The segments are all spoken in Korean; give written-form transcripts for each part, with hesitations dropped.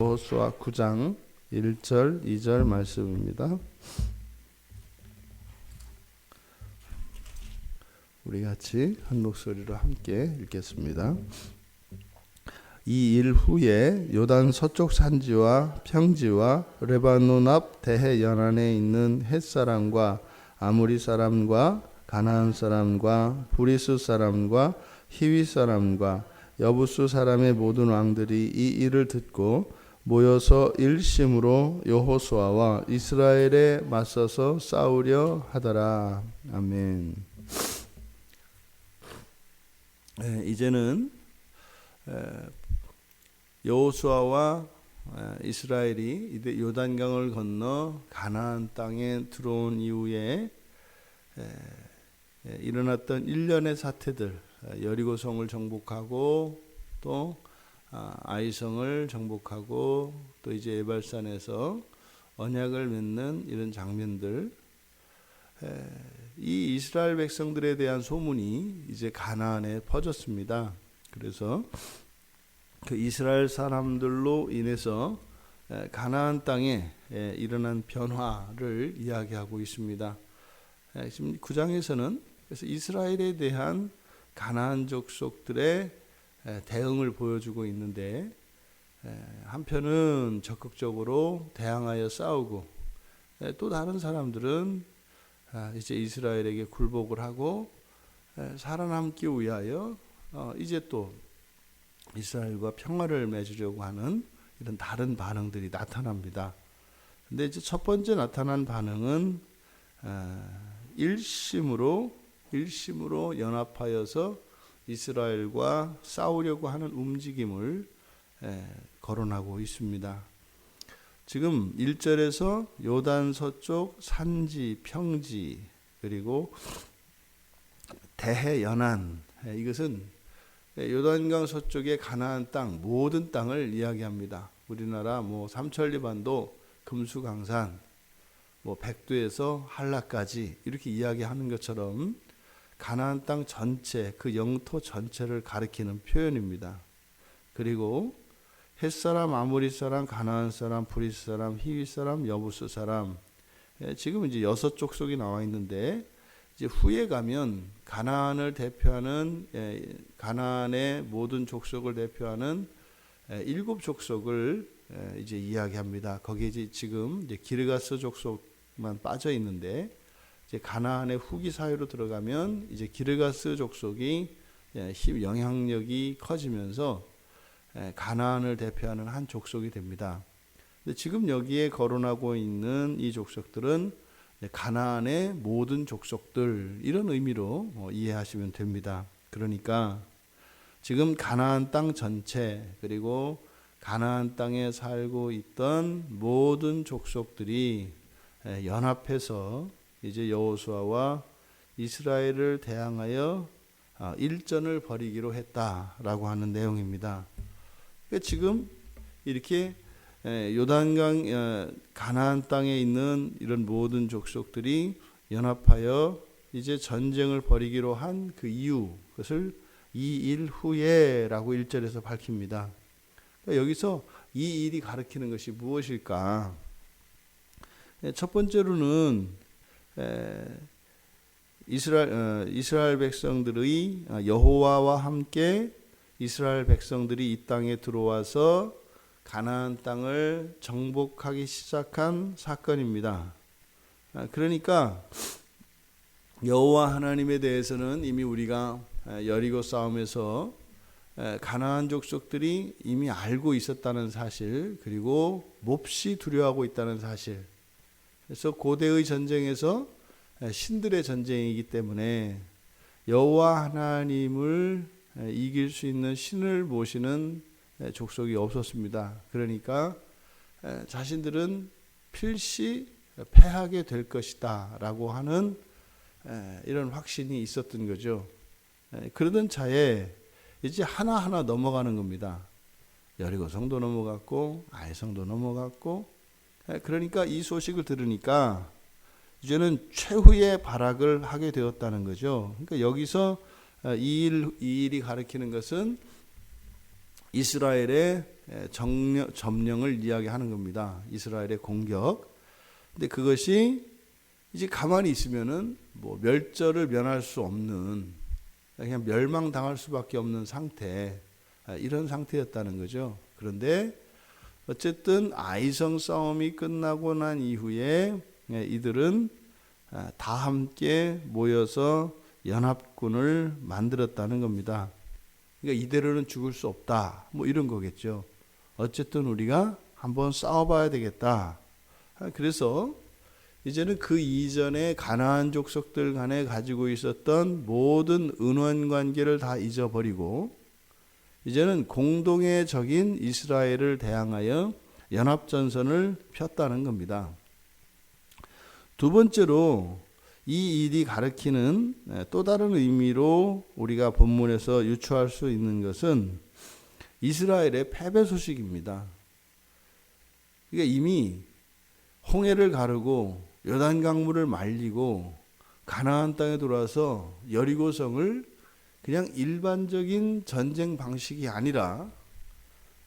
여호수아 9장 1절 2절 말씀입니다. 우리 같이 한 목소리로 함께 읽겠습니다. 이 일 후에 요단 서쪽 산지와 평지와 레바논 앞 대해 연안에 있는 헷 사람과 아모리 사람과 가나안 사람과 브리스 사람과 히위 사람과 여부수 사람의 모든 왕들이 이 일을 듣고 모여서 일심으로 여호수아와 이스라엘에 맞서서 싸우려 하더라. 아멘. 이제는 여호수아와 이스라엘이 요단강을 건너 가나안 땅에 들어온 이후에 일어났던 일련의 사태들, 여리고성을 정복하고 또 아이성을 정복하고 또 이제 에발산에서 언약을 맺는 이런 장면들, 이 이스라엘 백성들에 대한 소문이 이제 가나안에 퍼졌습니다. 그래서 그 이스라엘 사람들로 인해서 가나안 땅에 일어난 변화를 이야기하고 있습니다. 지금 9장에서는 그래서 이스라엘에 대한 가나안 족속들의 대응을 보여주고 있는데, 한편은 적극적으로 대항하여 싸우고 또 다른 사람들은 이제 이스라엘에게 굴복을 하고 살아남기 위하여 이제 또 이스라엘과 평화를 맺으려고 하는 이런 다른 반응들이 나타납니다. 근데 이제 첫 번째 나타난 반응은 일심으로 연합하여서 이스라엘과 싸우려고 하는 움직임을 거론하고 있습니다. 지금 1절에서 요단 서쪽 산지, 평지, 그리고 대해 연안, 이것은 요단강 서쪽의 가나안 땅, 모든 땅을 이야기합니다. 우리나라 삼천리반도, 금수강산, 백두에서 한라까지 이렇게 이야기하는 것처럼 가나안 땅 전체, 그 영토 전체를 가리키는 표현입니다. 그리고 헷사람, 아모리 사람, 가나안 사람, 브리스 사람, 히위 사람, 여부수 사람, 지금 이제 6 족속이 나와 있는데, 이제 후에 가면 가나안을 대표하는, 가나안의 모든 족속을 대표하는 7 족속을 이제 이야기합니다. 거기에 이제 지금 이제 기르가스 족속만 빠져 있는데, 이제 가나안의 후기 사회로 들어가면 이제 기르가스 족속이 영향력이 커지면서 가나안을 대표하는 한 족속이 됩니다. 근데 지금 여기에 거론하고 있는 이 족속들은 가나안의 모든 족속들, 이런 의미로 이해하시면 됩니다. 그러니까 지금 가나안 땅 전체, 그리고 가나안 땅에 살고 있던 모든 족속들이 연합해서 이제 여호수아와 이스라엘을 대항하여 일전을 벌이기로 했다라고 하는 내용입니다. 지금 이렇게 요단강 가나안 땅에 있는 이런 모든 족속들이 연합하여 이제 전쟁을 벌이기로 한 그 이유, 그것을 이 일 후에라고 1절에서 밝힙니다. 여기서 이 일이 가리키는 것이 무엇일까? 첫 번째로는 이스라엘 백성들의 여호와와 함께 이스라엘 백성들이 이 땅에 들어와서 가나안 땅을 정복하기 시작한 사건입니다. 그러니까 여호와 하나님에 대해서는 이미 우리가 여리고 싸움에서 가나안 족속들이 이미 알고 있었다는 사실, 그리고 몹시 두려워하고 있다는 사실. 그래서 고대의 전쟁에서 신들의 전쟁이기 때문에 여호와 하나님을 이길 수 있는 신을 모시는 족속이 없었습니다. 그러니까 자신들은 필시 패하게 될 것이다 라고 하는 이런 확신이 있었던 거죠. 그러던 차에 이제 하나하나 넘어가는 겁니다. 여리고성도 넘어갔고 아이성도 넘어갔고, 그러니까 이 소식을 들으니까 이제는 최후의 발악을 하게 되었다는 거죠. 그러니까 여기서 이 일이 가리키는 것은 이스라엘의 점령을 이야기하는 겁니다. 이스라엘의 공격. 근데 그것이 이제 가만히 있으면은 뭐 멸절을 면할 수 없는, 그냥 멸망당할 수밖에 없는 상태, 이런 상태였다는 거죠. 그런데 어쨌든 아이성 싸움이 끝나고 난 이후에 이들은 다 함께 모여서 연합군을 만들었다는 겁니다. 그러니까 이대로는 죽을 수 없다, 뭐 이런 거겠죠. 어쨌든 우리가 한번 싸워봐야 되겠다. 그래서 이제는 그 이전에 가나안 족속들 간에 가지고 있었던 모든 은원 관계를 다 잊어버리고 이제는 공동의 적인 이스라엘을 대항하여 연합전선을 폈다는 겁니다. 두 번째로 이 일이 가리키는 또 다른 의미로 우리가 본문에서 유추할 수 있는 것은 이스라엘의 패배 소식입니다. 그러니까 이미 홍해를 가르고 요단강물을 말리고 가나안 땅에 들어와서 여리고성을 그냥 일반적인 전쟁 방식이 아니라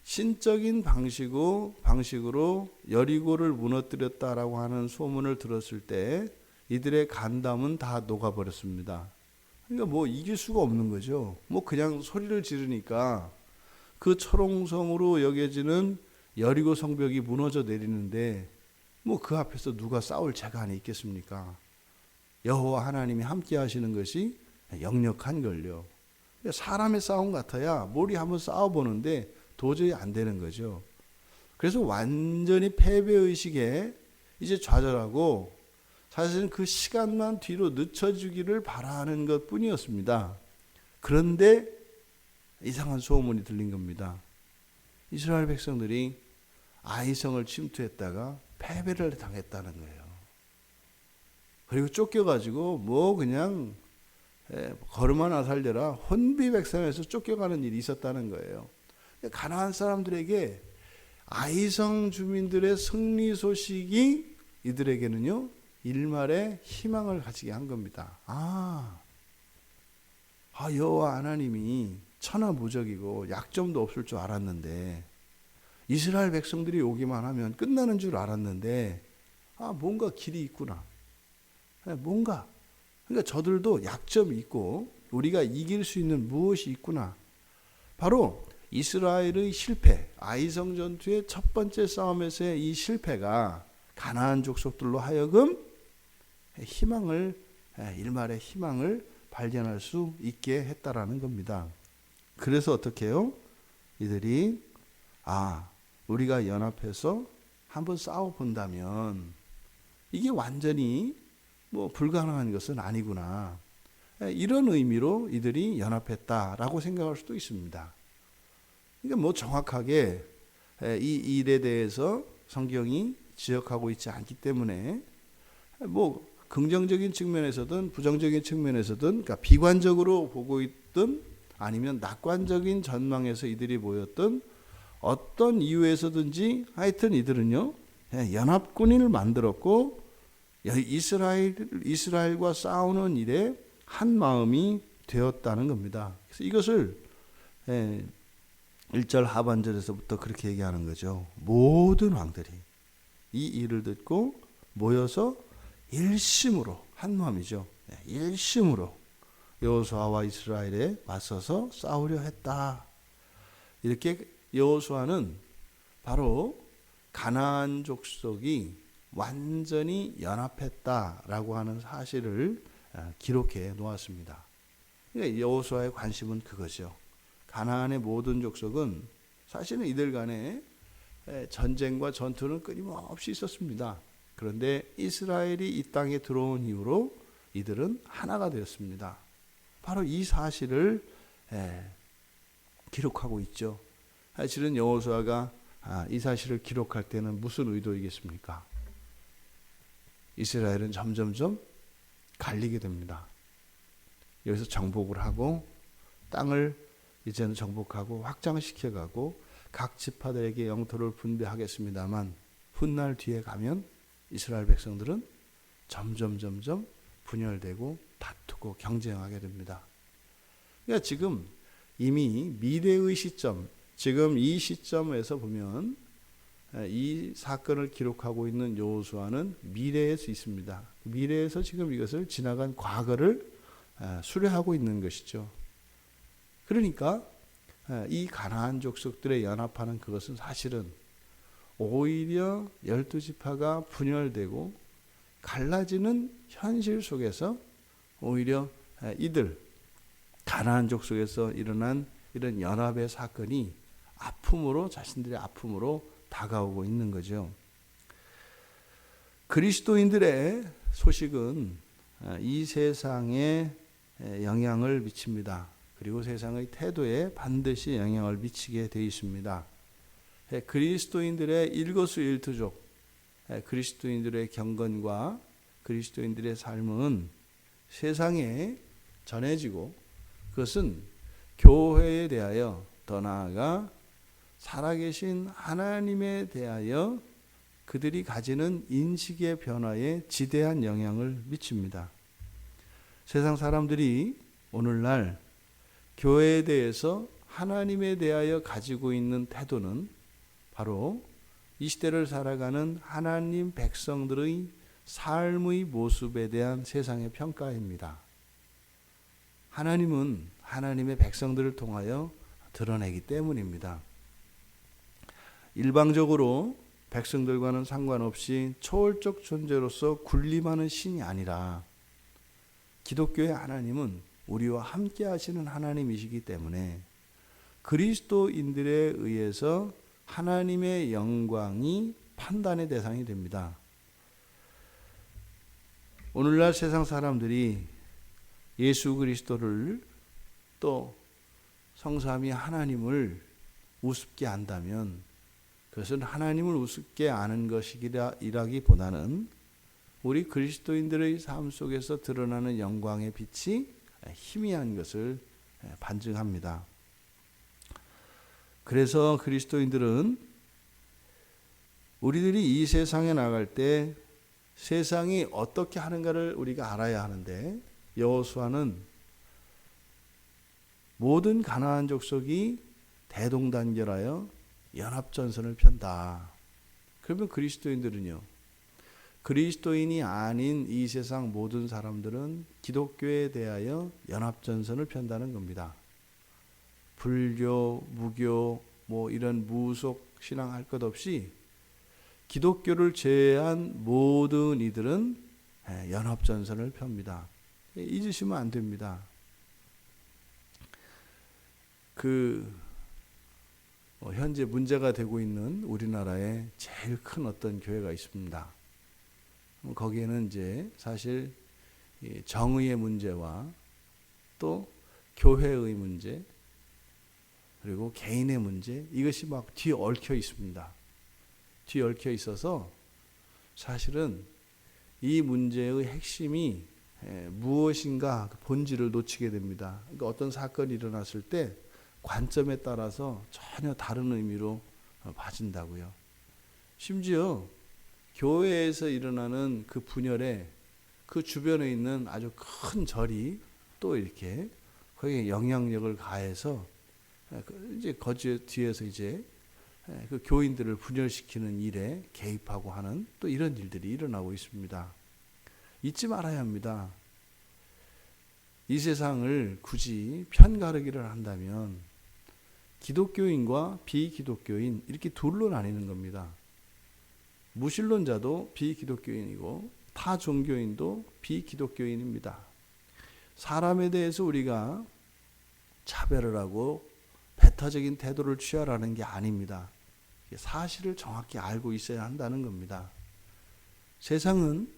신적인 방식으로 여리고를 무너뜨렸다라고 하는 소문을 들었을 때 이들의 간담은 다 녹아버렸습니다. 그러니까 뭐 이길 수가 없는 거죠. 뭐 그냥 소리를 지르니까 그 철옹성으로 여겨지는 여리고 성벽이 무너져 내리는데 뭐 그 앞에서 누가 싸울 재간이 있겠습니까? 여호와 하나님이 함께 하시는 것이 역력한 걸요. 사람의 싸움 같아야 머리 한번 싸워보는데 도저히 안 되는 거죠. 그래서 완전히 패배의식에 이제 좌절하고 사실은 그 시간만 뒤로 늦춰주기를 바라는 것 뿐이었습니다. 그런데 이상한 소문이 들린 겁니다. 이스라엘 백성들이 아이성을 침투했다가 패배를 당했다는 거예요. 그리고 쫓겨가지고 뭐 그냥 걸음 하나 살려라 혼비백산에서 쫓겨가는 일이 있었다는 거예요. 가나안 사람들에게 아이성 주민들의 승리 소식이 이들에게는요 일말의 희망을 가지게 한 겁니다. 여호와 하나님이 천하무적이고 약점도 없을 줄 알았는데 이스라엘 백성들이 오기만 하면 끝나는 줄 알았는데 뭔가 길이 있구나. 뭔가 그러니까 저들도 약점이 있고 우리가 이길 수 있는 무엇이 있구나. 바로 이스라엘의 실패, 아이성 전투의 첫 번째 싸움에서의 이 실패가 가나안 족속들로 하여금 일말의 희망을 발견할 수 있게 했다라는 겁니다. 그래서 어떻게 해요? 이들이 우리가 연합해서 한번 싸워본다면 이게 완전히 뭐 불가능한 것은 아니구나. 이런 의미로 이들이 연합했다라고 생각할 수도 있습니다. 그러니까 뭐 정확하게 이 일에 대해서 성경이 지적하고 있지 않기 때문에 뭐 긍정적인 측면에서든 부정적인 측면에서든 그러니까 비관적으로 보고 있든 아니면 낙관적인 전망에서 이들이 모였던 어떤 이유에서든지 하여튼 이들은요 연합군을 만들었고 이스라엘과 싸우는 일에 한 마음이 되었다는 겁니다. 그래서 이것을 1절 하반절에서부터 그렇게 얘기하는 거죠. 모든 왕들이 이 일을 듣고 모여서 일심으로 한 마음이죠. 일심으로 여호수아와 이스라엘에 맞서서 싸우려 했다. 이렇게 여호수아는 바로 가나안 족속이 완전히 연합했다라고 하는 사실을 기록해 놓았습니다. 그러니까 여호수아의 관심은 그거죠. 가나안의 모든 족속은 사실은 이들 간에 전쟁과 전투는 끊임없이 있었습니다. 그런데 이스라엘이 이 땅에 들어온 이후로 이들은 하나가 되었습니다. 바로 이 사실을 기록하고 있죠. 사실은 여호수아가 이 사실을 기록할 때는 무슨 의도이겠습니까? 이스라엘은 점점점 갈리게 됩니다. 여기서 정복을 하고 땅을 이제는 정복하고 확장시켜가고 각 지파들에게 영토를 분배하겠습니다만 훗날 뒤에 가면 이스라엘 백성들은 점점 분열되고 다투고 경쟁하게 됩니다. 그러니까 지금 이미 미래의 시점, 지금 이 시점에서 보면 이 사건을 기록하고 있는 여호수아는 미래에서 있습니다. 미래에서 지금 이것을 지나간 과거를 수려하고 있는 것이죠. 그러니까 이 가나안 족속들의 연합하는 그것은 사실은 오히려 12지파가 분열되고 갈라지는 현실 속에서 오히려 이들 가나안 족속에서 일어난 이런 연합의 사건이 아픔으로, 자신들의 아픔으로 다가오고 있는 거죠. 그리스도인들의 소식은 이 세상에 영향을 미칩니다. 그리고 세상의 태도에 반드시 영향을 미치게 되어 있습니다. 그리스도인들의 일거수일투족, 그리스도인들의 경건과 그리스도인들의 삶은 세상에 전해지고 그것은 교회에 대하여 더 나아가 살아계신 하나님에 대하여 그들이 가지는 인식의 변화에 지대한 영향을 미칩니다. 세상 사람들이 오늘날 교회에 대해서 하나님에 대하여 가지고 있는 태도는 바로 이 시대를 살아가는 하나님 백성들의 삶의 모습에 대한 세상의 평가입니다. 하나님은 하나님의 백성들을 통하여 드러내기 때문입니다. 일방적으로 백성들과는 상관없이 초월적 존재로서 군림하는 신이 아니라 기독교의 하나님은 우리와 함께 하시는 하나님이시기 때문에 그리스도인들에 의해서 하나님의 영광이 판단의 대상이 됩니다. 오늘날 세상 사람들이 예수 그리스도를 또 성삼위 하나님을 우습게 안다면 그것은 하나님을 우습게 아는 것이라기보다는 우리 그리스도인들의 삶 속에서 드러나는 영광의 빛이 희미한 것을 반증합니다. 그래서 그리스도인들은 우리들이 이 세상에 나갈 때 세상이 어떻게 하는가를 우리가 알아야 하는데 여호수아는 모든 가나안 족속이 대동단결하여 연합전선을 편다. 그러면 그리스도인들은요, 그리스도인이 아닌 이 세상 모든 사람들은 기독교에 대하여 연합전선을 편다는 겁니다. 불교, 무교, 이런 무속 신앙 할 것 없이 기독교를 제외한 모든 이들은 연합전선을 펴니다. 잊으시면 안 됩니다. 현재 문제가 되고 있는 우리나라에 제일 큰 어떤 교회가 있습니다. 거기에는 이제 사실 정의의 문제와 또 교회의 문제 그리고 개인의 문제 이것이 막 뒤에 얽혀 있습니다. 뒤에 얽혀 있어서 사실은 이 문제의 핵심이 무엇인가 본질을 놓치게 됩니다. 그러니까 어떤 사건이 일어났을 때 관점에 따라서 전혀 다른 의미로 봐진다고요. 심지어 교회에서 일어나는 그 분열에 그 주변에 있는 아주 큰 절이 또 이렇게 거기에 영향력을 가해서 이제 뒤에서 이제 그 교인들을 분열시키는 일에 개입하고 하는 또 이런 일들이 일어나고 있습니다. 잊지 말아야 합니다. 이 세상을 굳이 편가르기를 한다면 기독교인과 비기독교인 이렇게 둘로 나뉘는 겁니다. 무신론자도 비기독교인이고 타 종교인도 비기독교인입니다. 사람에 대해서 우리가 차별을 하고 배타적인 태도를 취하라는 게 아닙니다. 사실을 정확히 알고 있어야 한다는 겁니다. 세상은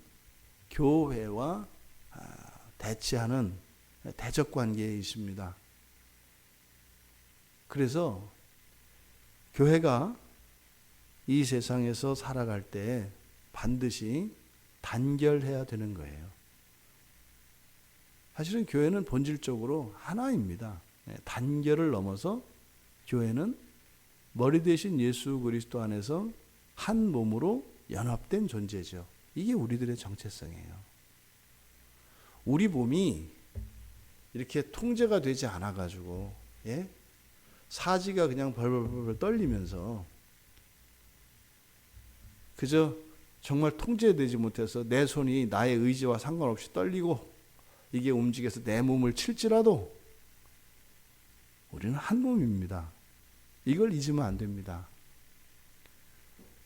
교회와 대치하는 대적 관계에 있습니다. 그래서 교회가 이 세상에서 살아갈 때 반드시 단결해야 되는 거예요. 사실은 교회는 본질적으로 하나입니다. 단결을 넘어서 교회는 머리 대신 예수 그리스도 안에서 한 몸으로 연합된 존재죠. 이게 우리들의 정체성이에요. 우리 몸이 이렇게 통제가 되지 않아가지고 사지가 그냥 벌벌벌 떨리면서 그저 정말 통제되지 못해서 내 손이 나의 의지와 상관없이 떨리고 이게 움직여서 내 몸을 칠지라도 우리는 한 몸입니다. 이걸 잊으면 안 됩니다.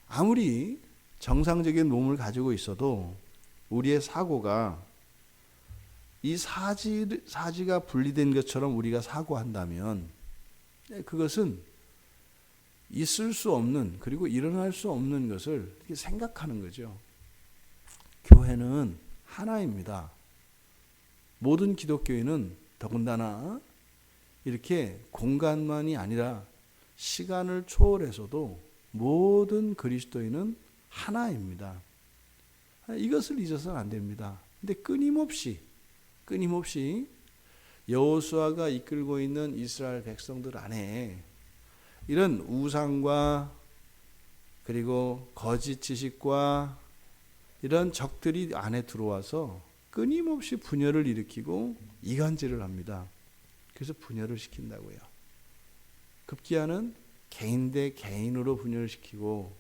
아무리 정상적인 몸을 가지고 있어도 우리의 사고가 이 사지가 분리된 것처럼 우리가 사고한다면 그것은 있을 수 없는, 그리고 일어날 수 없는 것을 생각하는 거죠. 교회는 하나입니다. 모든 기독교인은 더군다나 이렇게 공간만이 아니라 시간을 초월해서도 모든 그리스도인은 하나입니다. 이것을 잊어서는 안 됩니다. 근데 끊임없이 여호수아가 이끌고 있는 이스라엘 백성들 안에 이런 우상과 그리고 거짓 지식과 이런 적들이 안에 들어와서 끊임없이 분열을 일으키고 이간질을 합니다. 그래서 분열을 시킨다고요. 급기야는 개인 대 개인으로 분열시키고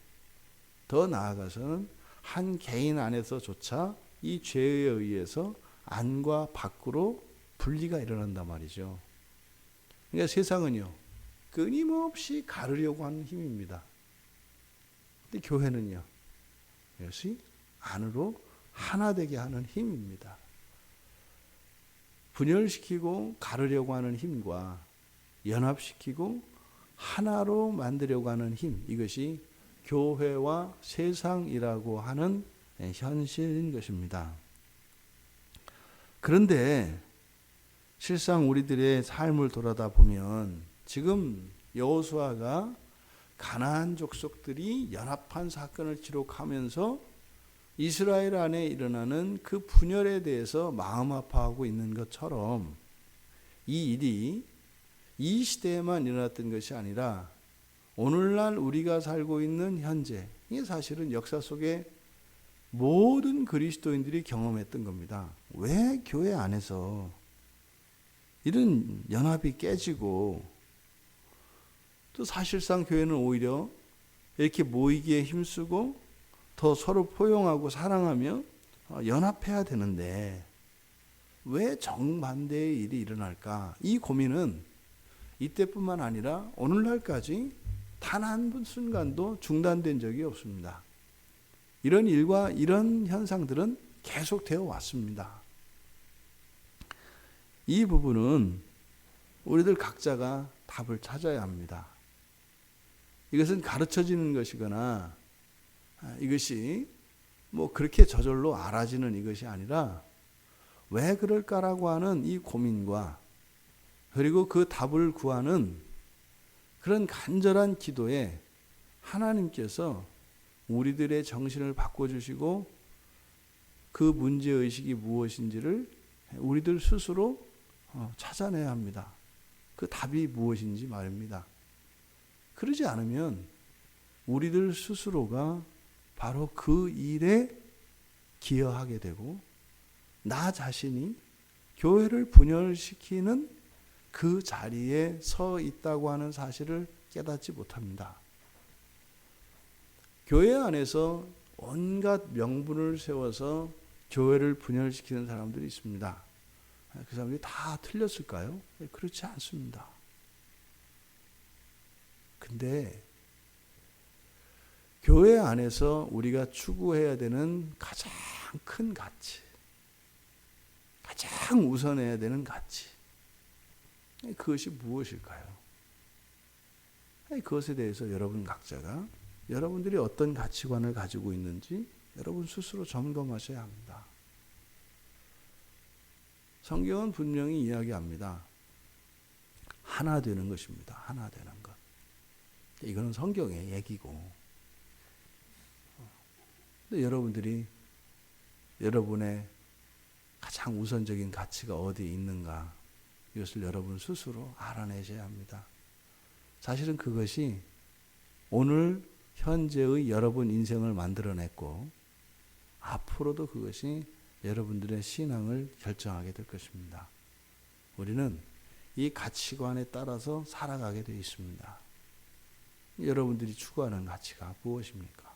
더 나아가서는 한 개인 안에서조차 이 죄에 의해서 안과 밖으로 분리가 일어난단 말이죠. 그러니까 세상은요, 끊임없이 가르려고 하는 힘입니다. 근데 교회는요, 이것이 안으로 하나 되게 하는 힘입니다. 분열시키고 가르려고 하는 힘과 연합시키고 하나로 만들려고 하는 힘, 이것이 교회와 세상이라고 하는 현실인 것입니다. 그런데 실상 우리들의 삶을 돌아다 보면 지금 여호수아가 가나안 족속들이 연합한 사건을 기록하면서 이스라엘 안에 일어나는 그 분열에 대해서 마음 아파하고 있는 것처럼 이 일이 이 시대에만 일어났던 것이 아니라 오늘날 우리가 살고 있는 현재, 이게 사실은 역사 속에 모든 그리스도인들이 경험했던 겁니다. 왜 교회 안에서 이런 연합이 깨지고 또 사실상 교회는 오히려 이렇게 모이기에 힘쓰고 더 서로 포용하고 사랑하며 연합해야 되는데 왜 정반대의 일이 일어날까? 이 고민은 이때뿐만 아니라 오늘날까지 단 한 순간도 중단된 적이 없습니다. 이런 일과 이런 현상들은 계속되어 왔습니다. 이 부분은 우리들 각자가 답을 찾아야 합니다. 이것은 가르쳐지는 것이거나 이것이 뭐 그렇게 저절로 알아지는 이것이 아니라 왜 그럴까라고 하는 이 고민과 그리고 그 답을 구하는 그런 간절한 기도에 하나님께서 우리들의 정신을 바꿔주시고 그 문제의식이 무엇인지를 우리들 스스로 찾아내야 합니다. 그 답이 무엇인지 말입니다. 그러지 않으면 우리들 스스로가 바로 그 일에 기여하게 되고 나 자신이 교회를 분열시키는 그 자리에 서 있다고 하는 사실을 깨닫지 못합니다. 교회 안에서 온갖 명분을 세워서 교회를 분열시키는 사람들이 있습니다. 그 사람들이 다 틀렸을까요? 그렇지 않습니다. 근데 교회 안에서 우리가 추구해야 되는 가장 큰 가치, 가장 우선해야 되는 가치, 그것이 무엇일까요? 그것에 대해서 여러분 각자가 여러분들이 어떤 가치관을 가지고 있는지 여러분 스스로 점검하셔야 합니다. 성경은 분명히 이야기합니다. 하나 되는 것입니다. 하나 되는 것. 이거는 성경의 얘기고. 근데 여러분들이 여러분의 가장 우선적인 가치가 어디에 있는가, 이것을 여러분 스스로 알아내셔야 합니다. 사실은 그것이 오늘 현재의 여러분 인생을 만들어냈고 앞으로도 그것이 여러분들의 신앙을 결정하게 될 것입니다. 우리는 이 가치관에 따라서 살아가게 되어 있습니다. 여러분들이 추구하는 가치가 무엇입니까?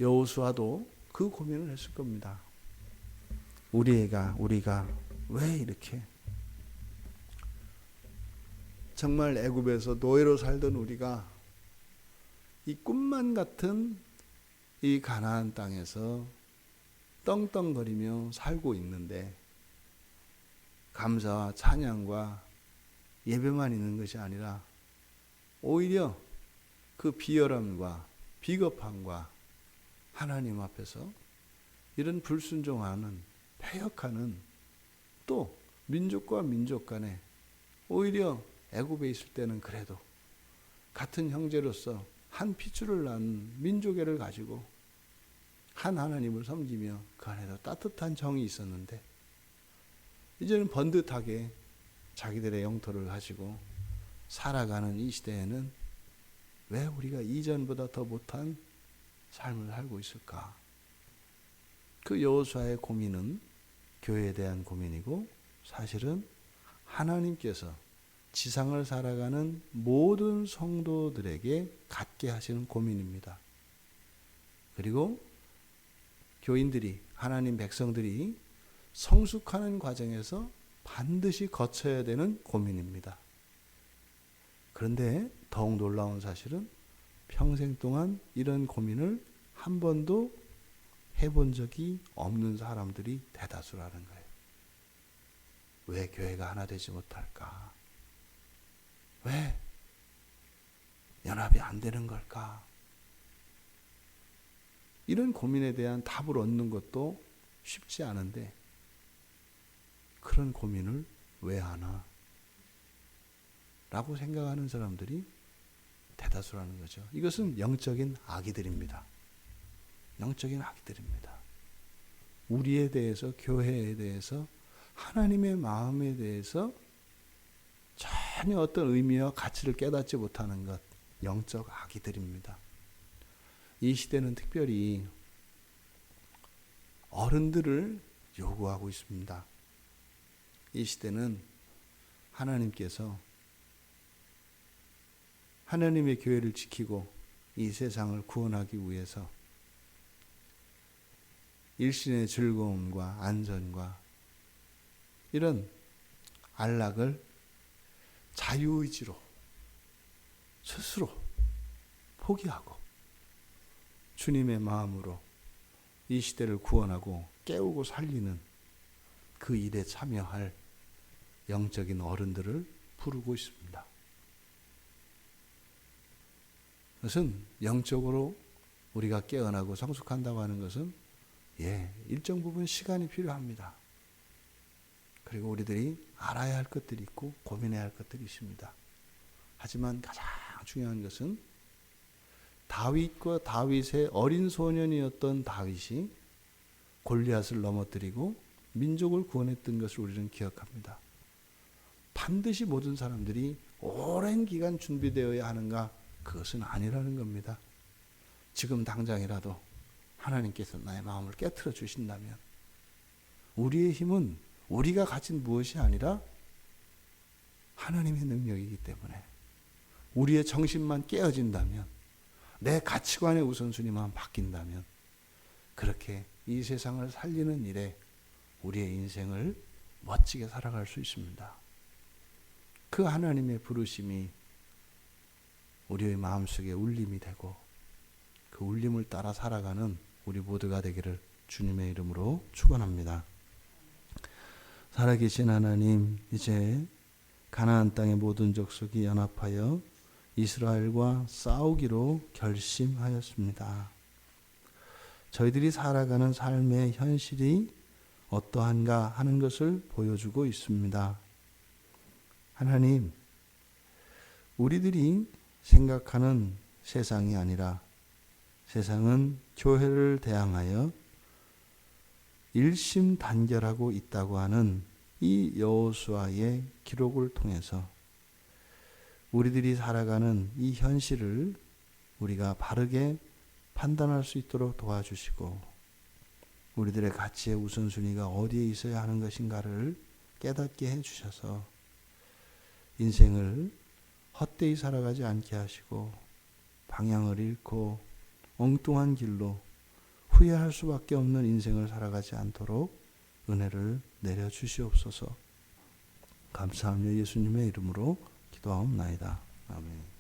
여호수아도 그 고민을 했을 겁니다. 우리가 왜 이렇게 정말 애굽에서 노예로 살던 우리가 이 꿈만 같은 이 가나안 땅에서 떵떵거리며 살고 있는데 감사와 찬양과 예배만 있는 것이 아니라 오히려 그 비열함과 비겁함과 하나님 앞에서 이런 불순종하는 패역하는 또 민족과 민족 간에 오히려 애굽에 있을 때는 그래도 같은 형제로서 한 핏줄을 낳은 민족애를 가지고 한 하나님을 섬기며 그 안에도 따뜻한 정이 있었는데 이제는 번듯하게 자기들의 영토를 가지고 살아가는 이 시대에는 왜 우리가 이전보다 더 못한 삶을 살고 있을까? 그 여호수아의 고민은 교회에 대한 고민이고 사실은 하나님께서 지상을 살아가는 모든 성도들에게 갖게 하시는 고민입니다. 그리고 교인들이, 하나님 백성들이 성숙하는 과정에서 반드시 거쳐야 되는 고민입니다. 그런데 더욱 놀라운 사실은 평생 동안 이런 고민을 한 번도 해본 적이 없는 사람들이 대다수라는 거예요. 왜 교회가 하나 되지 못할까? 왜 연합이 안 되는 걸까? 이런 고민에 대한 답을 얻는 것도 쉽지 않은데 그런 고민을 왜 하나? 라고 생각하는 사람들이 대다수라는 거죠. 이것은 영적인 아기들입니다. 영적인 아기들입니다. 우리에 대해서, 교회에 대해서, 하나님의 마음에 대해서 전혀 어떤 의미와 가치를 깨닫지 못하는 것, 영적 아기들입니다. 이 시대는 특별히 어른들을 요구하고 있습니다. 이 시대는 하나님께서 하나님의 교회를 지키고 이 세상을 구원하기 위해서 일신의 즐거움과 안전과 이런 안락을 자유의지로 스스로 포기하고 주님의 마음으로 이 시대를 구원하고 깨우고 살리는 그 일에 참여할 영적인 어른들을 부르고 있습니다. 그것은 영적으로 우리가 깨어나고 성숙한다고 하는 것은 일정 부분 시간이 필요합니다. 그리고 우리들이 알아야 할 것들이 있고 고민해야 할 것들이 있습니다. 하지만 가장 중요한 것은 다윗과 다윗의 어린 소년이었던 다윗이 골리앗을 넘어뜨리고 민족을 구원했던 것을 우리는 기억합니다. 반드시 모든 사람들이 오랜 기간 준비되어야 하는가? 그것은 아니라는 겁니다. 지금 당장이라도 하나님께서 나의 마음을 깨트려 주신다면 우리의 힘은 우리가 가진 무엇이 아니라 하나님의 능력이기 때문에 우리의 정신만 깨어진다면 내 가치관의 우선순위만 바뀐다면 그렇게 이 세상을 살리는 일에 우리의 인생을 멋지게 살아갈 수 있습니다. 그 하나님의 부르심이 우리의 마음속에 울림이 되고 그 울림을 따라 살아가는 우리 모두가 되기를 주님의 이름으로 축원합니다. 살아계신 하나님, 이제 가나안 땅의 모든 족속이 연합하여 이스라엘과 싸우기로 결심하였습니다. 저희들이 살아가는 삶의 현실이 어떠한가 하는 것을 보여주고 있습니다. 하나님, 우리들이 생각하는 세상이 아니라 세상은 교회를 대항하여 일심단결하고 있다고 하는 이 여호수아의 기록을 통해서 우리들이 살아가는 이 현실을 우리가 바르게 판단할 수 있도록 도와주시고 우리들의 가치의 우선순위가 어디에 있어야 하는 것인가를 깨닫게 해주셔서 인생을 헛되이 살아가지 않게 하시고 방향을 잃고 엉뚱한 길로 후회할 수밖에 없는 인생을 살아가지 않도록 은혜를 내려주시옵소서. 감사하며 예수님의 이름으로 기도하옵나이다. 아멘.